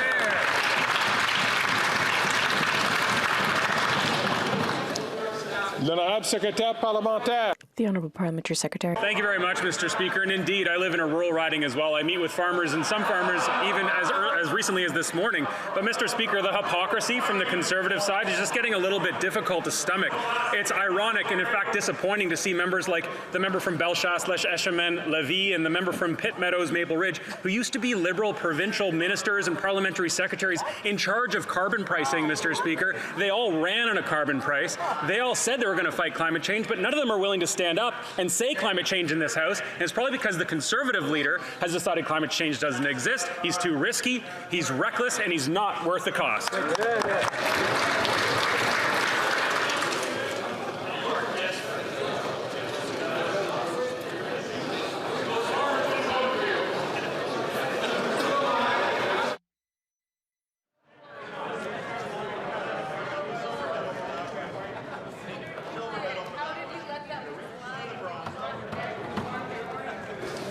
L'honorable secrétaire parlementaire. The Honourable Parliamentary Secretary. Thank you very much, Mr. Speaker. And indeed, I live in a rural riding as well. I meet with farmers, and some farmers even as recently as this morning. But, Mr. Speaker, the hypocrisy from the Conservative side is just getting a little bit difficult to stomach. It's ironic and, in fact, disappointing to see members like the member from Bellechasse, Lèche-Eschamen-Lévis, and the member from Pitt Meadows, Maple Ridge, who used to be Liberal provincial ministers and parliamentary secretaries in charge of carbon pricing, Mr. Speaker. They all ran on a carbon price. They all said they were going to fight climate change, but none of them are willing to stand up and say climate change in this House. And it's probably because the Conservative leader has decided climate change doesn't exist. He's too risky, he's reckless, and he's not worth the cost.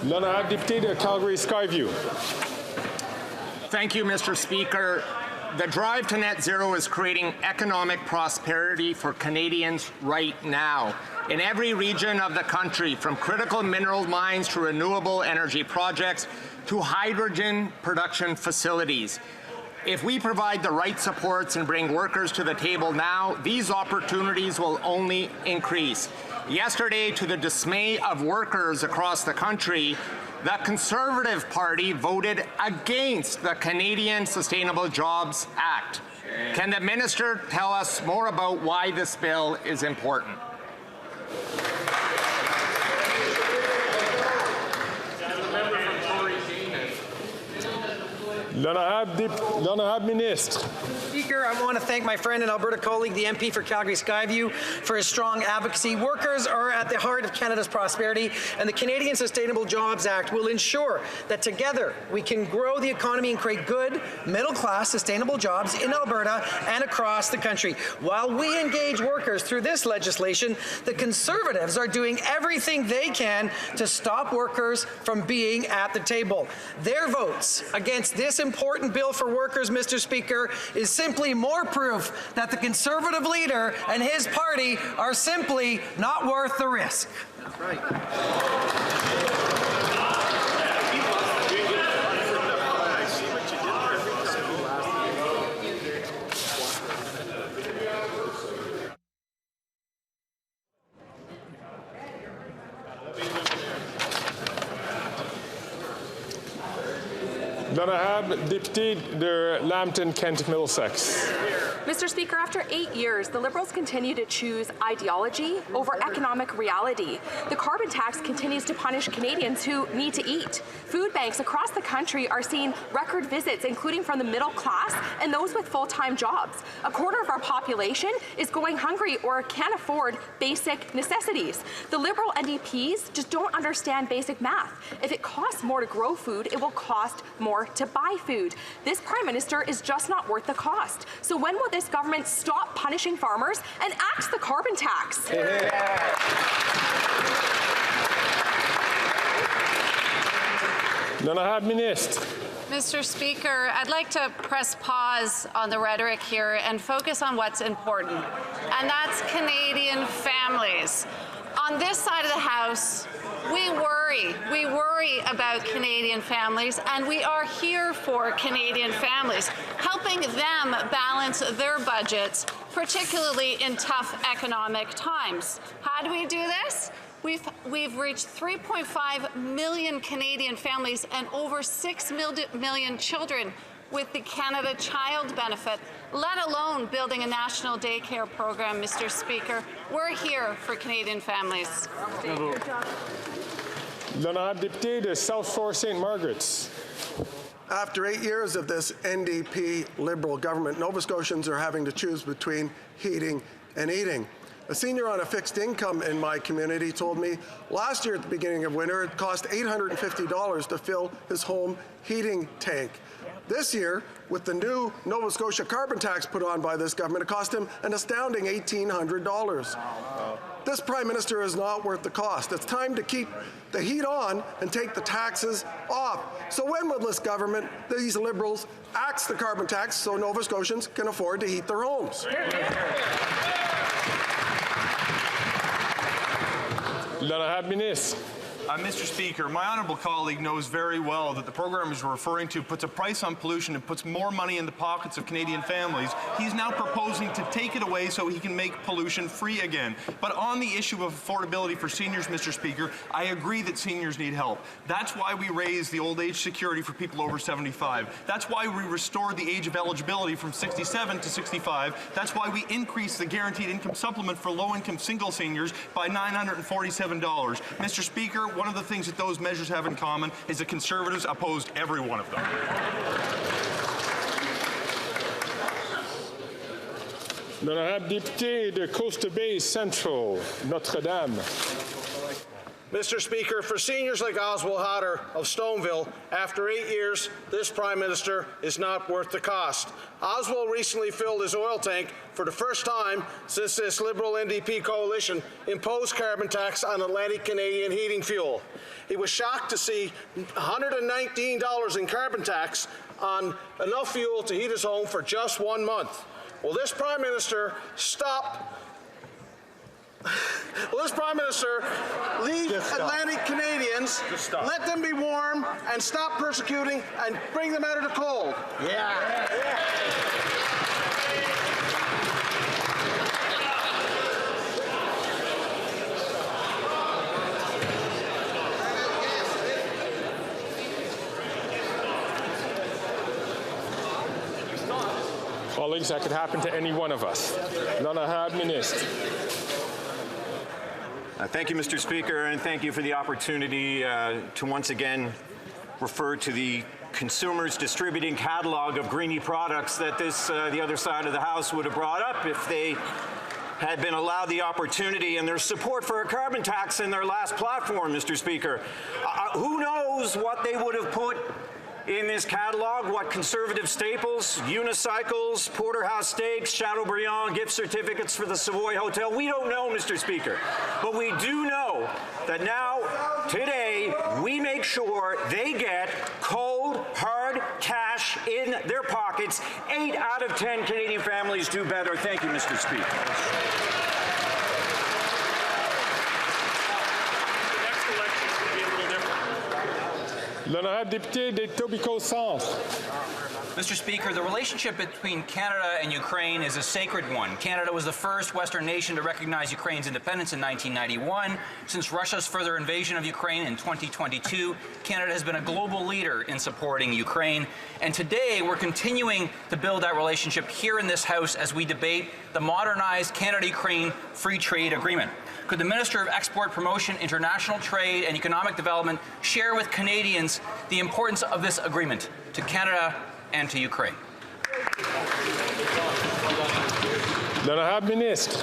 L'honorable député de Calgary Skyview. Thank you, Mr. Speaker. The drive to net zero is creating economic prosperity for Canadians right now. In every region of the country, from critical mineral mines to renewable energy projects to hydrogen production facilities. If we provide the right supports and bring workers to the table now, these opportunities will only increase. Yesterday, to the dismay of workers across the country, the Conservative Party voted against the Canadian Sustainable Jobs Act. Can the minister tell us more about why this bill is important? L'honorable ministre. Speaker, I want to thank my friend and Alberta colleague, the MP for Calgary Skyview, for his strong advocacy. Workers are at the heart of Canada's prosperity, and the Canadian Sustainable Jobs Act will ensure that together we can grow the economy and create good, middle-class, sustainable jobs in Alberta and across the country. While we engage workers through this legislation, the Conservatives are doing everything they can to stop workers from being at the table. Their votes against this important bill for workers, Mr. Speaker, is simply more proof that the Conservative leader and his party are simply not worth the risk. That's right. L'honorable député de Lambton-Kent-Middlesex. Mr. Speaker, after 8 years, the Liberals continue to choose ideology over economic reality. The carbon tax continues to punish Canadians who need to eat. Food banks across the country are seeing record visits, including from the middle class and those with full-time jobs. A quarter of our population is going hungry or can't afford basic necessities. The Liberal NDPs just don't understand basic math. If it costs more to grow food, it will cost more to buy food. This Prime Minister is just not worth the cost. So when will this government stop punishing farmers and axe the carbon tax? L'honorable ministre. Mr. Speaker, I'd like to press pause on the rhetoric here and focus on what's important, and that's Canadian families. On this side of the House, we worry about Canadian families, and we are here for Canadian families, helping them balance their budgets, particularly in tough economic times. How do we do this? We've reached 3.5 million Canadian families and over 6 million children with the Canada Child Benefit, let alone building a national daycare program, Mr. Speaker. We're here for Canadian families. L'honorable député de South Shore St. Margaret's. After 8 years of this NDP Liberal government, Nova Scotians are having to choose between heating and eating. A senior on a fixed income in my community told me last year at the beginning of winter it cost $850 to fill his home heating tank. This year, with the new Nova Scotia carbon tax put on by this government, it cost him an astounding $1,800. This Prime Minister is not worth the cost. It's time to keep the heat on and take the taxes off. So when will this government, these Liberals, axe the carbon tax so Nova Scotians can afford to heat their homes? L'honorable ministre. Mr. Speaker, my honourable colleague knows very well that the program he's referring to puts a price on pollution and puts more money in the pockets of Canadian families. He's now proposing to take it away so he can make pollution free again. But on the issue of affordability for seniors, Mr. Speaker, I agree that seniors need help. That's why we raised the old age security for people over 75. That's why we restored the age of eligibility from 67 to 65. That's why we increased the guaranteed income supplement for low-income single seniors by $947. Mr. Speaker, one of the things that those measures have in common is the Conservatives opposed every one of them. L'honorable député de Coast Bay Central, Notre-Dame. Mr. Speaker, for seniors like Oswald Hatter of Stoneville, after 8 years, this Prime Minister is not worth the cost. Oswald recently filled his oil tank for the first time since this Liberal NDP coalition imposed carbon tax on Atlantic Canadian heating fuel. He was shocked to see $119 in carbon tax on enough fuel to heat his home for just 1 month. Will this Prime Minister Will this Prime Minister leave Atlantic Canadians, let them be warm, and stop persecuting and bring them out of the cold? Yeah. Colleagues, that could happen to any one of us. L'honorable ministre. Thank you, Mr. Speaker, and thank you for the opportunity to once again refer to the consumers distributing catalog of Greenie products that the other side of the House would have brought up if they had been allowed the opportunity and their support for a carbon tax in their last platform, Mr. Speaker. Who knows what they would have put in this catalog, what Conservative staples, unicycles, porterhouse steaks, Chateaubriand, gift certificates for the Savoy Hotel. We don't know, Mr. Speaker. But we do know that now, today, we make sure they get cold, hard cash in their pockets. 8 out of 10 Canadian families do better. Thank you, Mr. Speaker. L'honorable député d'Etobicoke Centre. Mr. Speaker, the relationship between Canada and Ukraine is a sacred one. Canada was the first Western nation to recognize Ukraine's independence in 1991. Since Russia's further invasion of Ukraine in 2022, Canada has been a global leader in supporting Ukraine. And today, we're continuing to build that relationship here in this House as we debate the modernized Canada-Ukraine Free Trade Agreement. Could the Minister of Export Promotion, International Trade and Economic Development share with Canadians the importance of this agreement to Canada and to Ukraine? L'honorable ministre.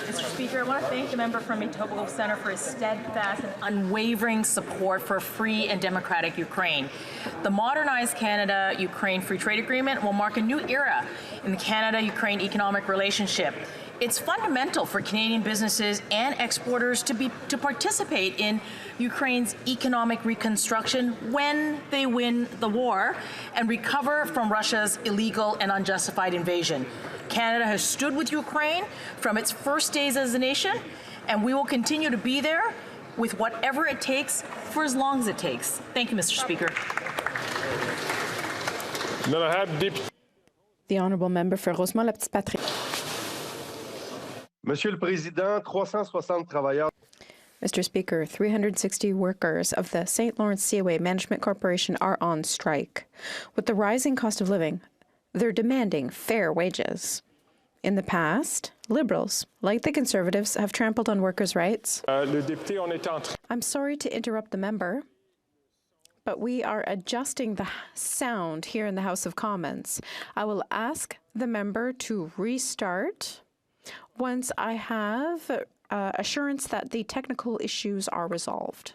Mr. Speaker, I want to thank the member from Etobicoke Centre for his steadfast and unwavering support for a free and democratic Ukraine. The modernized Canada-Ukraine Free Trade Agreement will mark a new era in the Canada-Ukraine economic relationship. It's fundamental for Canadian businesses and exporters to participate in Ukraine's economic reconstruction when they win the war and recover from Russia's illegal and unjustified invasion. Canada has stood with Ukraine from its first days as a nation, and we will continue to be there with whatever it takes for as long as it takes. Thank you, Mr. Speaker. The Honourable Member for Rosemont-le-Petit-Patrie. Monsieur le Président, 360 travailleurs. Mr. Speaker, 360 workers of the St. Lawrence Seaway Management Corporation are on strike. With the rising cost of living, they're demanding fair wages. In the past, Liberals, like the Conservatives, have trampled on workers' rights. I'm sorry to interrupt the member, but we are adjusting the sound here in the House of Commons. I will ask the member to restart once I have assurance that the technical issues are resolved.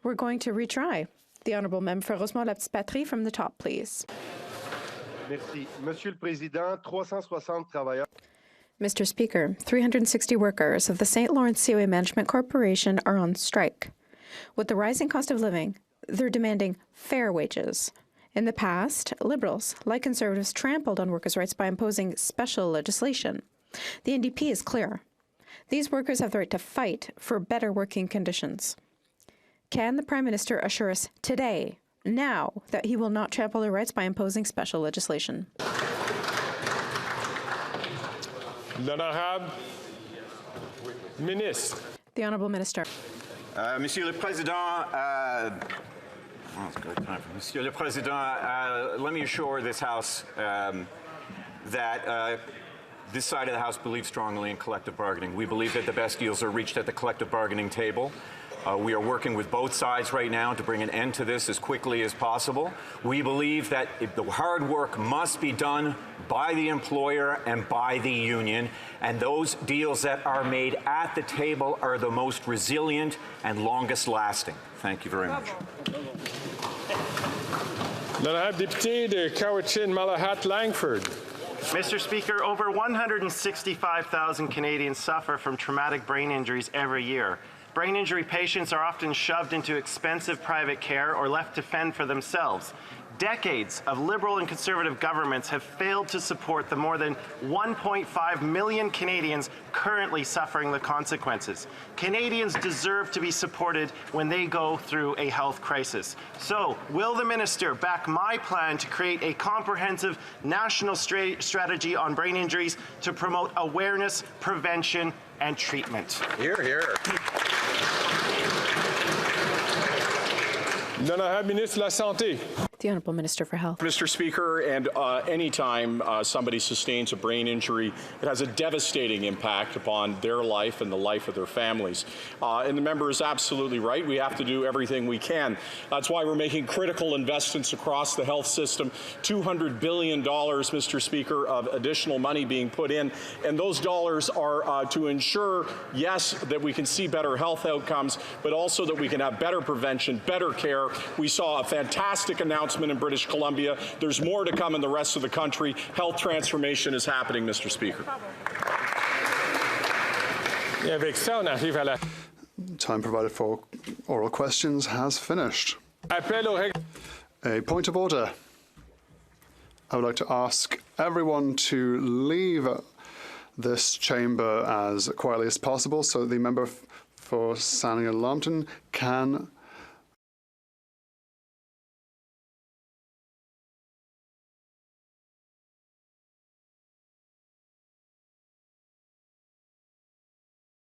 We're going to retry. The Honourable Member for Rosemont-le-Petit-Patrie from the top, please. Merci. Monsieur le Président, 360 travailleurs. Mr. Speaker, 360 workers of the St. Lawrence Seaway Management Corporation are on strike. With the rising cost of living, they're demanding fair wages. In the past, Liberals, like Conservatives, trampled on workers' rights by imposing special legislation. The NDP is clear. These workers have the right to fight for better working conditions. Can the Prime Minister assure us today, now, that he will not trample their rights by imposing special legislation? L'honorable ministre. The Honourable Minister. Monsieur le Président, Monsieur le Président, let me assure this House that this side of the House believes strongly in collective bargaining. We believe that the best deals are reached at the collective bargaining table. We are working with both sides right now to bring an end to this as quickly as possible. We believe that the hard work must be done by the employer and by the union, and those deals that are made at the table are the most resilient and longest lasting. Thank you very much. L'honorable député de Cowichan-Malahat-Langford. Mr. Speaker, over 165,000 Canadians suffer from traumatic brain injuries every year. Brain injury patients are often shoved into expensive private care or left to fend for themselves. Decades of Liberal and Conservative governments have failed to support the more than 1.5 million Canadians currently suffering the consequences. Canadians deserve to be supported when they go through a health crisis. So, will the minister back my plan to create a comprehensive national strategy on brain injuries to promote awareness, prevention, and treatment? Hear, hear. L'honorable ministre de la Santé. The Honourable Minister for Health. Mr. Speaker, and anytime somebody sustains a brain injury, it has a devastating impact upon their life and the life of their families. And the member is absolutely right. We have to do everything we can. That's why we're making critical investments across the health system. $200 billion, Mr. Speaker, of additional money being put in. And those dollars are to ensure, yes, that we can see better health outcomes, but also that we can have better prevention, better care. We saw a fantastic announcement in British Columbia. There's more to come in the rest of the country. Health transformation is happening, Mr. Speaker. Time provided for oral questions has finished. A point of order. I would like to ask everyone to leave this chamber as quietly as possible so that the member for Sanger-Lambton can